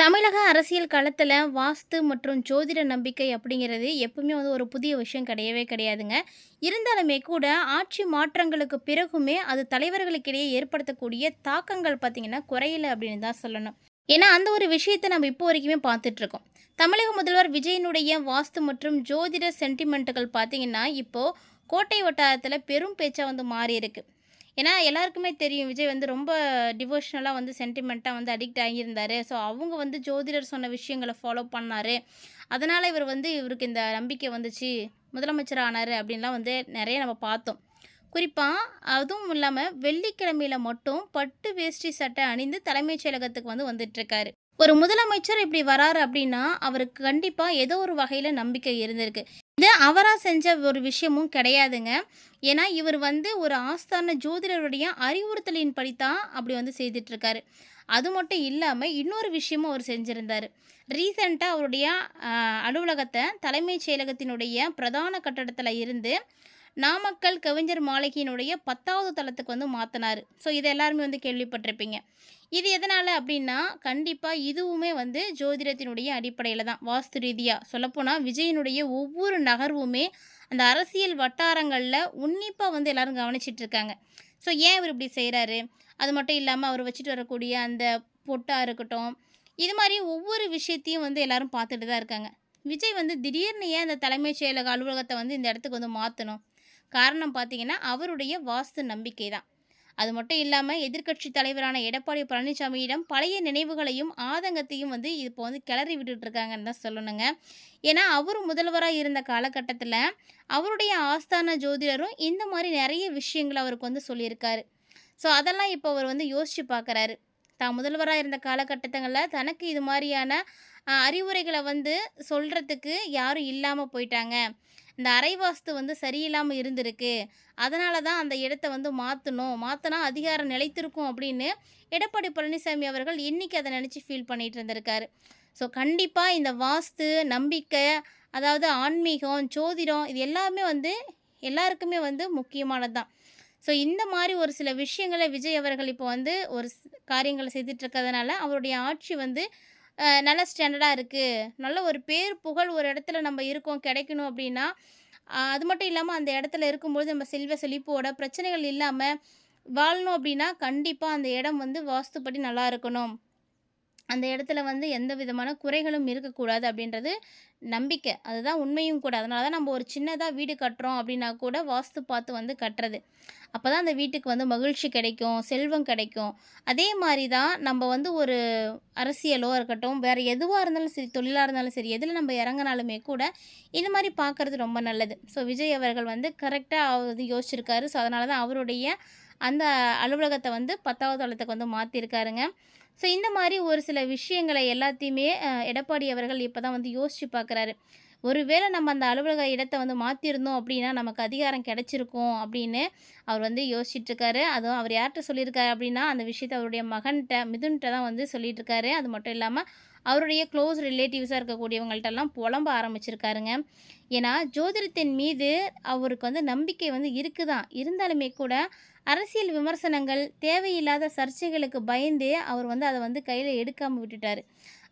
தமிழக அரசியல் களத்துல வாஸ்து மற்றும் ஜோதிட நம்பிக்கை அப்படிங்கிறது எப்பவுமே வந்து ஒரு புதிய விஷயம் கிடையவே கிடையாதுங்க. இருந்தாலுமே கூட ஆட்சி மாற்றங்களுக்கு பிறகுமே அது தலைவர்களுக்கிடையே ஏற்படுத்தக்கூடிய தாக்கங்கள் பார்த்தீங்கன்னா குறையல அப்படின்னு தான் சொல்லணும். ஏன்னா அந்த ஒரு விஷயத்தை நம்ம இப்போ வரைக்குமே பார்த்துட்டு இருக்கோம். தமிழக முதல்வர் விஜயனுடைய வாஸ்து மற்றும் ஜோதிட சென்டிமெண்ட்டுகள் பார்த்தீங்கன்னா இப்போ கோட்டை வட்டாரத்தில் பெரும் பேச்சா வந்து மாறி இருக்கு. ஏன்னா எல்லாருக்குமே தெரியும் விஜய் வந்து ரொம்ப டிவோஷனலாக வந்து சென்டிமெண்ட்டாக வந்து அடிக்ட் ஆகியிருந்தார். ஸோ அவங்க வந்து ஜோதிடர் சொன்ன விஷயங்களை ஃபாலோ பண்ணார். அதனால் இவர் வந்து இவருக்கு இந்த நம்பிக்கை வந்துச்சு, முதலமைச்சர் ஆனார் அப்படின்லாம் வந்து நிறைய நம்ம பார்த்தோம். குறிப்பாக அதுவும் இல்லாமல் வெள்ளிக்கிழமையில மட்டும் பட்டு வேஷ்டி சட்டை அணிந்து தலைமைச் செயலகத்துக்கு வந்து வந்துட்டுருக்காரு. ஒரு முதலமைச்சர் இப்படி வராரு அப்படின்னா அவருக்கு கண்டிப்பாக ஏதோ ஒரு வகையில் நம்பிக்கை இருந்திருக்கு. இது அவராக செஞ்ச ஒரு விஷயமும் கிடையாதுங்க. ஏன்னா இவர் வந்து ஒரு ஆஸ்தான ஜோதிடருடைய அறிவுறுத்தலின்படி தான் அப்படி வந்து செய்துட்ருக்காரு. அது மட்டும் இல்லாமல் இன்னொரு விஷயமும் அவர் செஞ்சுருந்தார். ரீசெண்டாக அவருடைய அலுவலகத்தை தலைமைச் செயலகத்தினுடைய பிரதான கட்டடத்தில் இருந்து நாமக்கல் கவிஞர் மாளிகையினுடைய 10வது தளத்துக்கு வந்து மாற்றினார். ஸோ இதை எல்லாருமே வந்து கேள்விப்பட்டிருப்பீங்க. இது எதனால் அப்படின்னா கண்டிப்பாக இதுவுமே வந்து ஜோதிடத்தினுடைய அடிப்படையில் தான். வாஸ்து ரீதியாக சொல்லப்போனால் விஜயனுடைய ஒவ்வொரு நகர்வுமே அந்த அரசியல் வட்டாரங்களில் உன்னிப்பாக வந்து எல்லாரும் கவனிச்சிட்டு இருக்காங்க. ஸோ ஏன் இவர் இப்படி செய்கிறாரு, அது மட்டும் இல்லாமல் அவர் வச்சுட்டு வரக்கூடிய அந்த பொட்டாக இருக்கட்டும், இது மாதிரி ஒவ்வொரு விஷயத்தையும் வந்து எல்லாரும் பார்த்துட்டு தான் இருக்காங்க. விஜய் வந்து திடீர்னு ஏன் அந்த தலைமைச் செயலக அலுவலகத்தை வந்து இந்த இடத்துக்கு வந்து மாற்றணும்? காரணம் பார்த்தீங்கன்னா அவருடைய வாஸ்து நம்பிக்கை தான். அது மட்டும் இல்லாமல் எதிர்க்கட்சி தலைவரான எடப்பாடி பழனிசாமியிடம் பழைய நினைவுகளையும் ஆதங்கத்தையும் வந்து இப்போ வந்து கிளறி விட்டுட்டு இருக்காங்கன்னு தான் சொல்லணுங்க. ஏன்னா அவரும் முதல்வராக இருந்த காலகட்டத்தில் அவருடைய ஆஸ்தான ஜோதிடரும் இந்த மாதிரி நிறைய விஷயங்களை அவருக்கு வந்து சொல்லியிருக்காரு. ஸோ அதெல்லாம் இப்போ அவர் வந்து யோசித்து பார்க்குறாரு. தான் முதல்வராக இருந்த காலகட்டங்களில் தனக்கு இது மாதிரியான அறிவுரைகளை வந்து சொல்கிறதுக்கு யாரும் இல்லாமல் போயிட்டாங்க. இந்த அரைவாஸ்து வந்து சரியில்லாமல் இருந்திருக்கு. அதனால தான் அந்த இடத்த வந்து மாற்றணும், மாற்றினா அதிகாரம் நிலைத்திருக்கும் அப்படின்னு எடப்பாடி பழனிசாமி அவர்கள் இன்றைக்கி அதை நினச்சி ஃபீல் பண்ணிகிட்டு இருந்திருக்காரு. ஸோ கண்டிப்பாக இந்த வாஸ்து நம்பிக்கை, அதாவது ஆன்மீகம், ஜோதிடம், இது எல்லாமே வந்து எல்லாருக்குமே வந்து முக்கியமானது தான். ஸோ இந்த மாதிரி ஒரு சில விஷயங்களை விஜய் அவர்கள் இப்போ வந்து ஒரு காரியங்களை செய்துட்ருக்கிறதுனால அவருடைய ஆட்சி வந்து நல்ல ஸ்டாண்டர்டாக இருக்குது. நல்ல ஒரு பேர் புகழ் ஒரு இடத்துல நம்ம இருக்கோம் கிடைக்கணும் அப்படின்னா, அது மட்டும் இல்லாமல் அந்த இடத்துல இருக்கும்போது நம்ம செல்வ செழிப்போட பிரச்சனைகள் இல்லாமல் வாழணும் அப்படின்னா, கண்டிப்பாக அந்த இடம் வந்து வாஸ்துப்படி நல்லா இருக்கணும். அந்த இடத்துல வந்து எந்த விதமான குறைகளும் இருக்கக்கூடாது அப்படின்றது நம்பிக்கை. அதுதான் உண்மையும் கூட. அதனால தான் நம்ம ஒரு சின்னதாக வீடு கட்டுறோம் அப்படின்னா கூட வாஸ்து பார்த்து வந்து கட்டுறது. அப்போ தான் அந்த வீட்டுக்கு வந்து மகிழ்ச்சி கிடைக்கும், செல்வம் கிடைக்கும். அதே மாதிரி தான் நம்ம வந்து ஒரு அரசியலோ இருக்கட்டும், வேறு எதுவாக இருந்தாலும் சரி, தொழிலாக இருந்தாலும் சரி, எதில் நம்ம இறங்கினாலுமே கூட இது மாதிரி பார்க்குறது ரொம்ப நல்லது. ஸோ விஜய் அவர்கள் வந்து கரெக்டாக வந்து யோசிச்சிருக்காரு. ஸோ அதனால தான் அவருடைய அந்த அலுவலகத்தை வந்து 10வது தளத்துக்கு வந்து மாற்றிருக்காருங்க. ஸோ இந்த மாதிரி ஒரு சில விஷயங்களை எல்லாத்தையுமே எடப்பாடி அவர்கள் இப்போ தான் வந்து யோசித்து பார்க்குறாரு. ஒருவேளை நம்ம அந்த அலுவலக இடத்த வந்து மாற்றிருந்தோம் அப்படின்னா நமக்கு அதிகாரம் கிடைச்சிருக்கும் அப்படின்னு அவர் வந்து யோசிச்சுட்ருக்காரு. அதுவும் அவர் யார்கிட்ட சொல்லியிருக்காரு அப்படின்னா அந்த விஷயத்தை அவருடைய மகன்கிட்ட மிதுன்கிட்ட தான் வந்து சொல்லிகிட்ருக்காரு. அது மட்டும் இல்லாமல் அவருடைய க்ளோஸ் ரிலேட்டிவ்ஸாக இருக்கக்கூடியவங்கள்ட்டெல்லாம் புலம்ப ஆரம்பிச்சிருக்காருங்க. ஏன்னா ஜோதிடத்தின் மீது அவருக்கு வந்து நம்பிக்கை வந்து இருக்குதான், இருந்தாலுமே கூட அரசியல் விமர்சனங்கள், தேவையில்லாத சர்ச்சைகளுக்கு பயந்தே அவர் வந்து அதை வந்து கையில் எடுக்காமல் விட்டுட்டார்.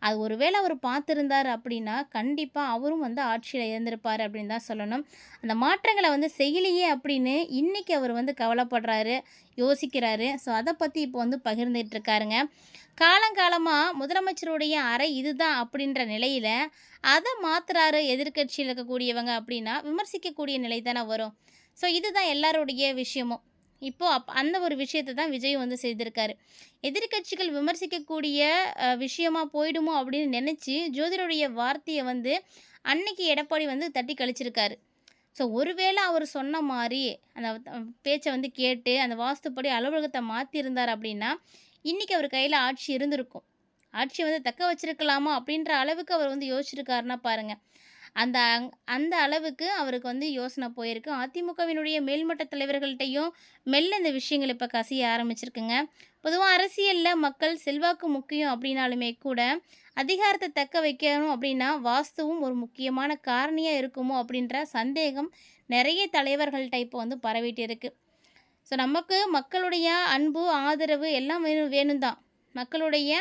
அது ஒரு வேளை அவர் பார்த்துருந்தார் அப்படின்னா கண்டிப்பாக அவரும் வந்து ஆட்சியில் இருந்திருப்பார் அப்படின்னு தான் சொல்லணும். அந்த மாற்றங்களை வந்து செய்யலையே அப்படின்னு இன்றைக்கி அவர் வந்து கவலைப்படுறாரு, யோசிக்கிறாரு. ஸோ அதை பற்றி இப்போ வந்து பகிர்ந்துட்டு இருக்காருங்க. காலங்காலமாக முதலமைச்சருடைய அறை இதுதான் அப்படின்ற நிலையில் அதை மாற்றுறாரு எதிர்க்கட்சியில் இருக்கக்கூடியவங்க அப்படின்னா விமர்சிக்கக்கூடிய நிலை தானே வரும். ஸோ இதுதான் எல்லாருடைய விஷயமும். இப்போது அந்த ஒரு விஷயத்தை தான் விஜய் வந்து செய்திருக்காரு. எதிர்க்கட்சிகள் விமர்சிக்கக்கூடிய விஷயமா போயிடுமோ அப்படின்னு நினச்சி ஜோதிடருடைய வார்த்தையை வந்து அன்னைக்கு எடப்பாடி வந்து தட்டி கழிச்சிருக்காரு. ஸோ ஒருவேளை அவர் சொன்ன மாதிரி அந்த பேச்சை வந்து கேட்டு அந்த வாஸ்துப்படி அலுவலகத்தை மாற்றியிருந்தார் அப்படின்னா இன்றைக்கி அவர் கையில் ஆட்சி இருந்திருக்கும். ஆட்சியை வந்து தக்க வச்சிருக்கலாமா அப்படின்ற அளவுக்கு அவர் வந்து யோசிச்சிருக்காருன்னா பாருங்கள். அந்த அந்த அளவுக்கு அவருக்கு வந்து யோசனை போயிருக்கு. அதிமுகவினுடைய மேல்மட்ட தலைவர்கள்ட்டையும் மெல்ல இந்த விஷயங்கள் இப்போ கசிய ஆரம்பிச்சிருக்குங்க. பொதுவாக அரசியலில் மக்கள் செல்வாக்கு முக்கியம் அப்படின்னாலுமே கூட அதிகாரத்தை தக்க வைக்கணும் அப்படின்னா வாஸ்துவும் ஒரு முக்கியமான காரணியாக இருக்குமோ அப்படின்ற சந்தேகம் நிறைய தலைவர்கள்ட்ட இப்போ வந்து பரவிட்டு இருக்குது. ஸோ நமக்கு மக்களுடைய அன்பு, ஆதரவு எல்லாம் வேணும் வேணும் தான். மக்களுடைய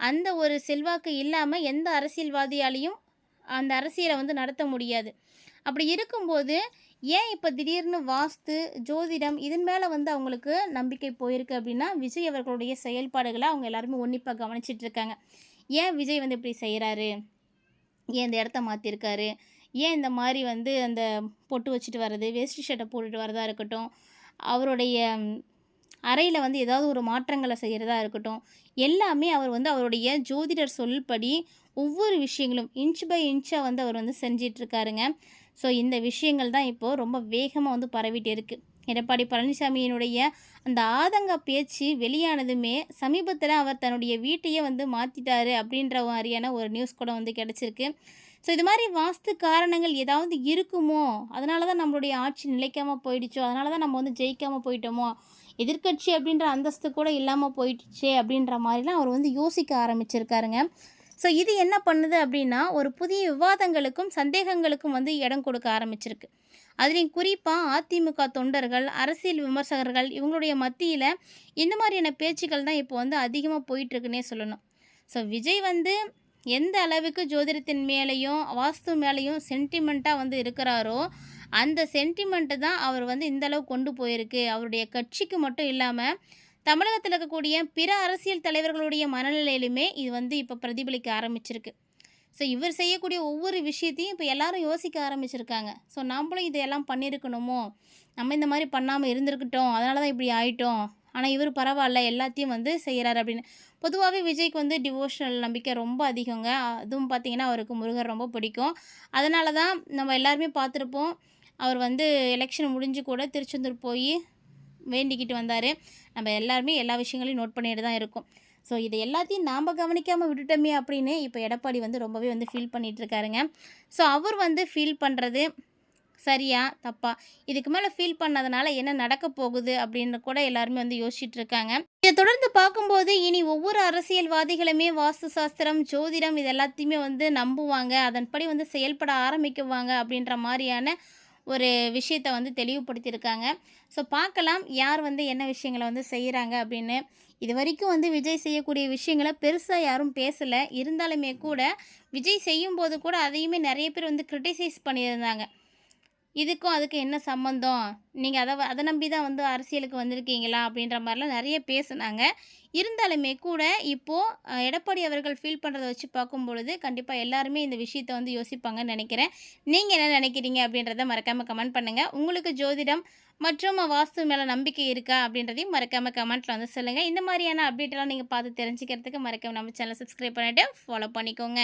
அந்த ஒரு செல்வாக்கு இல்லாம எந்த அரசியல்வாதியாலயும் அந்த அரசியல வந்து நடத்த முடியாது. அப்படி இருக்கும்போது, ஏன் இப்ப திடீர்னு வாஸ்து, ஜோதிடம் இதன் மேல வந்து அவங்களுக்கு நம்பிக்கை போயிருக்கு அப்படின்னா, விஜய் அவர்களுடைய செயல்பாடுகள அவங்க எல்லாருமே உன்னிப்பா கவனிச்சுட்டு இருக்காங்க. ஏன் விஜய் வந்து இப்படி செய்றாரு? ஏன் இந்த இடத்த மாத்திருக்காரு? ஏன் இந்த மாரி வந்து அந்த பொட்டு வச்சுட்டு வர்றது, வேஷ்டி ஷர்ட்ட போட்டுட்டு வரதா இருக்கட்டும், அவருடைய அறையில வந்து ஏதாவது ஒரு மாற்றங்கள செய்றதா இருக்கட்டும், எல்லாமே அவர் வந்து அவருடைய ஜோதிடர் சொல்படி ஒவ்வொரு விஷயங்களும் இன்ச் பை இன்ச்சா வந்து அவர் வந்து செஞ்சிட்ருக்காருங்க. ஸோ இந்த விஷயங்கள் தான் இப்போ ரொம்ப வேகமா வந்து பரவிட்டு இருக்கு. எடப்பாடி பழனிசாமியினுடைய அந்த ஆதங்க பேச்சு வெளியானதுமே, சமீபத்தில அவர் தன்னுடைய வீட்டையே வந்து மாத்திட்டாரு அப்படின்ற மாரியான ஒரு நியூஸ் கூட வந்து கிடைச்சிருக்கு. ஸோ இது மாரி வாஸ்து காரணங்கள் ஏதாவது இருக்குமோ? அதனால தான் நம்மளுடைய ஆட்சி நிலைக்காம போயிடுச்சோ? அதனால தான் நம்ம வந்து ஜெயிக்காம போயிட்டோமோ? எதிர்க்கட்சி அப்படின்ற அந்தஸ்து கூட இல்லாம போயிடுச்சே அப்படின்ற மாரிலாம் அவர் வந்து யோசிக்க ஆரம்பிச்சிருக்காருங்க. ஸோ இது என்ன பண்ணுது அப்படின்னா, ஒரு புதிய விவாதங்களுக்கும், சந்தேகங்களுக்கும் வந்து இடம் கொடுக்க ஆரம்பிச்சிருக்கு. அதுலயும் குறிப்பா அதிமுக தொண்டர்கள், அரசியல் விமர்சகர்கள் இவங்களுடைய மத்தியில இந்த மாதிரியான பேச்சுக்கள் தான் இப்போ வந்து அதிகமா போயிட்டுருக்குன்னே சொல்லணும். ஸோ விஜய் வந்து எந்த அளவுக்கு ஜோதிடத்தின் மேலேயும், வாஸ்து மேலேயும் சென்டிமெண்ட்டா வந்து இருக்கிறாரோ, அந்த சென்டிமெண்ட்டு தான் அவர் வந்து இந்த அளவு கொண்டு போயிருக்கு. அவருடைய கட்சிக்கு மட்டும் இல்லாம, தமிழகத்தில இருக்கக்கூடிய பிற அரசியல் தலைவர்களுடைய மனநிலையிலுமே இது வந்து இப்போ பிரதிபலிக்க ஆரம்பிச்சிருக்கு. ஸோ இவர் செய்யக்கூடிய ஒவ்வொரு விஷயத்தையும் இப்போ எல்லாரும் யோசிக்க ஆரம்பிச்சிருக்காங்க. ஸோ நாம்பளும் இதெல்லாம் பண்ணியிருக்கணுமோ? நம்ம இந்த மாரி பண்ணாம இருந்திருக்கட்டும். அதனால தான் இப்படி ஆயிட்டோம். ஆனா இவரு பரவால்ல எல்லாத்தையும் வந்து செய்றாரு அப்படின்னு. பொதுவாவே விஜய்க்கு வந்து டிவோஷனல் நம்பிக்கை ரொம்ப அதிகங்க. அதுவும் பார்த்தீங்கன்னா, அவருக்கு முருகர் ரொம்ப பிடிக்கும். அதனால தான் நம்ம எல்லாருமே பார்த்துருப்போம். அவர் வந்து எலெக்ஷன் முடிஞ்சு கூட திருச்செந்தூர் போயி வேண்டிக்கிட்டு வந்தாரு. நம்ம எல்லாருமே எல்லா விஷயங்களையும் நோட் பண்ணிட்டு தான் இருக்கோம். ஸோ இத எல்லாத்தையும் நாம கவனிக்காம விட்டுட்டோமே அப்படின்னு இப்போ எடப்பாடி வந்து ரொம்பவே வந்து ஃபீல் பண்ணிட்டு இருக்காருங்க. ஸோ அவர் வந்து ஃபீல் பண்றது சரியா? தப்பா? இதுக்கு மேல ஃபீல் பண்ணதுனால என்ன நடக்க போகுது அப்படின்னு கூட எல்லாருமே வந்து யோசிச்சுட்டு இருக்காங்க. இத தொடர்ந்து பார்க்கும்போது இனி ஒவ்வொரு அரசியல்வாதிகளுமே வாஸ்து சாஸ்திரம், ஜோதிடம் இது எல்லாத்தையுமே வந்து நம்புவாங்க. அதன்படி வந்து செயல்பட ஆரம்பிக்குவாங்க அப்படின்ற மாரியான ஒரு விஷயத்த வந்து தெளிவுபடுத்தியிருக்காங்க. ஸோ பார்க்கலாம் யார் வந்து என்ன விஷயங்கள வந்து செய்றாங்க அப்படின்னு. இதுவரைக்கும் வந்து விஜய் செய்யக்கூடிய விஷயங்கள பெருசா யாரும் பேசல. இருந்தாலுமே கூட விஜய் செய்யும்போது கூட அதையுமே நெறைய பேர் வந்து கிரிட்டிசைஸ் பண்ணியிருந்தாங்க. இதுக்கும் அதுக்கும் என்ன சம்மந்தம்? நீங்க அத நம்பி தான் வந்து அரசியலுக்கு வந்திருக்கீங்களா? அப்படின்ற மாரிலாம் நெறைய பேசுனாங்க. இருந்தாலுமே கூட இப்போ எடப்பாடி அவர்கள் ஃபீல் பண்றத வச்சு பார்க்கும்பொழுது, கண்டிப்பா எல்லாருமே இந்த விஷயத்த வந்து யோசிப்பாங்கன்னு நெனைக்கிறேன். நீங்க என்ன நெனைக்கிறீங்க? அப்படின்றத மறக்காம கமெண்ட் பண்ணுங்க. உங்களுக்கு ஜோதிடம் மற்றும் வாஸ்து மேல நம்பிக்கை இருக்கா? அப்படின்றதையும் மறக்காம கமெண்ட்ல வந்து சொல்லுங்க. இந்த மாரியான அப்டேட்லாம் நீங்க பார்த்து தெரிஞ்சுக்கிறதுக்கு மறக்காம நம்ம சேனல சப்ஸ்கிரைப் பண்ணிட்டு ஃபாலோ பண்ணிக்கோங்க.